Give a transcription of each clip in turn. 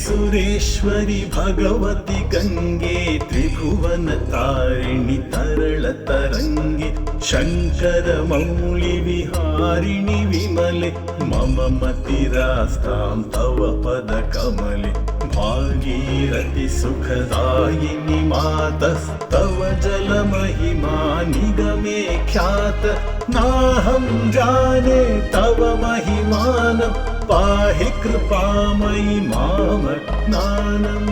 त्रिपुरेश्वरि भगवति गंगे त्रिभुवन तारिणि तरल तरंगे शंकर मौलि विहारिणि विमले मम मतिरास्तां तव पद कमले भागीरथि सुखदायिनि मातस्तव जल महिमा निगमे ख्यात नाहं जाने तव महिमानं पाहि कृपामयि मामज्ञानम्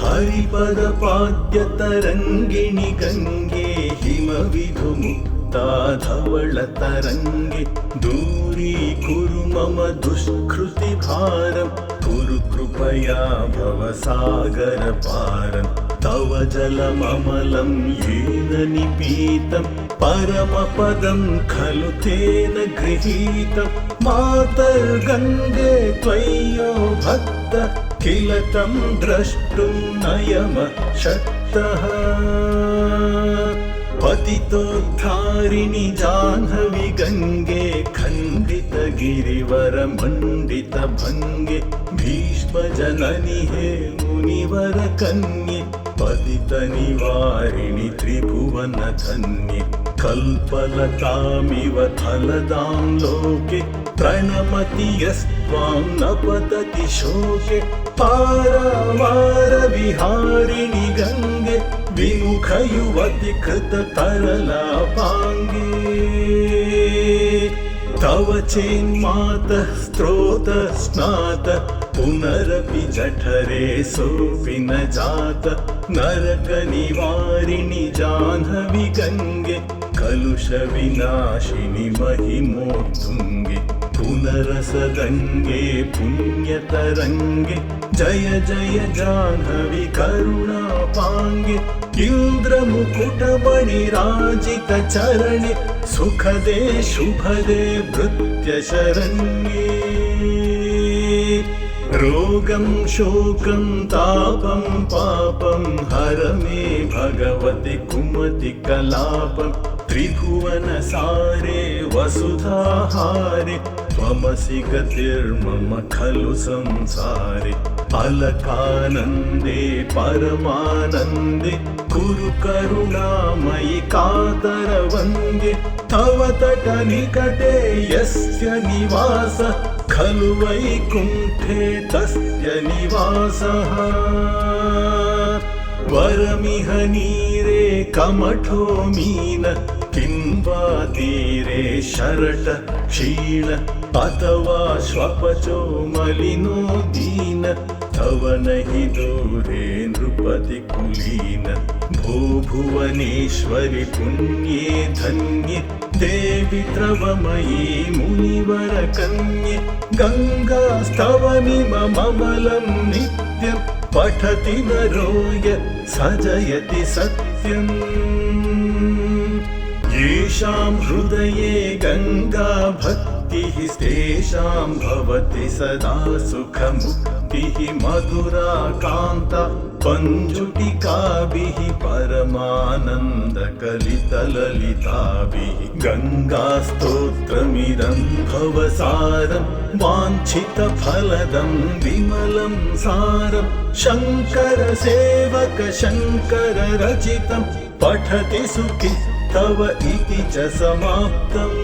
हरिपदपाद्यतरङ्गिणि गङ्गे हिमविधुमुक्ता धवलतरङ्गे दूरीकुरु मम दुष्कृतिभारं कुरु कृपया भवसागरपारम् तव जलममलं येन निपीतं परमपदं खलु तेन गृहीतं मातर्गङ्गे त्वय्यो भक्त किल तं द्रष्टुं नयम शक्तः पतितोद्धारिणि जाह्नवी गङ्गे खण्डित गिरिवर मण्डित भङ्गे भीष्मजननि हे मुनिवर कन्ये पतित निवारिणि त्रिभुवन धन्ये कल्पलतामिव फलदां लोके प्रणमति यस्त्वां न पतति शोके पारावार विहारिणि गङ्गे विमुखयुवति कृत तरलापाङ्गे तव चेन्मातः स्त्रोतः स्नात पुनरपि जठरे सोऽपि न जात नरकनिवारिणि जाह्नवी गङ्गे कलुषविनाशिनि महिमोत्तुङ्गे पुनरसदङ्गे पुण्यतरङ्गे जय जय जाह्नवी करुणापाङ्गे इन्द्रमुकुटमणिराजितचरणे सुखदे शुभदे भृत्यशरण्ये रोगं शोकं तापं पापं हर मे भगवति कुमति कलापं त्रिभुवनसारे वसुधाहारे त्वमसि गतिर्मम खलु संसारे अलकानन्दे परमानन्दे कुरु करुणामयि कातरवन्द्ये तव तटनिकटे यस्य निवास खलु वैकुण्ठे तस्य निवासः वरमिह नीरे कमठो मीन किं वा तीरे शरट क्षीण अथवा श्वपचो मलिनो दीन तव नहि दूरे नृपति कुलीन भो भुवनेश्वरि पुण्ये धन्ये देवि द्रवमयी मुनिवर कन्ये गङ्गास्तवमिममलं नित्यं पठति नरो यत् सजयति सत्यम् येषां हृदये गङ्गा भक्तिः तेषां भवति सदा सुखमुक्तिः मधुरा कान्ता पञ्जुटिकाभिः परमानन्दकलितललिताभिः गङ्गास्तोत्रमिदं भवसारं वाञ्छितफलदं विमलं सारं शङ्करसेवक शङ्कररचितं पठति सुखी तव इति च समाप्तम्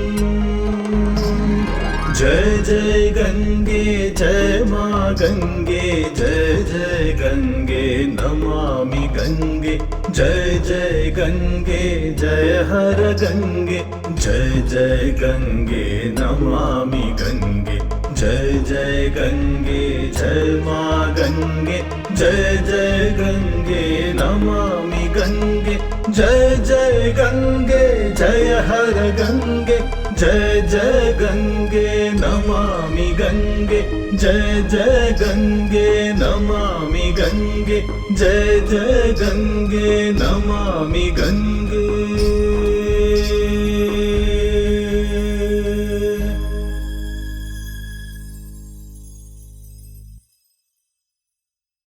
जय जय गंगे जय मां गंगे जय जय गंगे नमामि गंगे जय जय गंगे जय हर गंगे जय जय गंगे नमामि गंगे जय जय गंगे जय मां गंगे जय जय गंगे नमामि गंगे जय जय गंगे जय हर गंगे जय जय गंगे नमामि गंगे जय जय गंगे नमामि गंगे जय जय गंगे नमामि गंगे।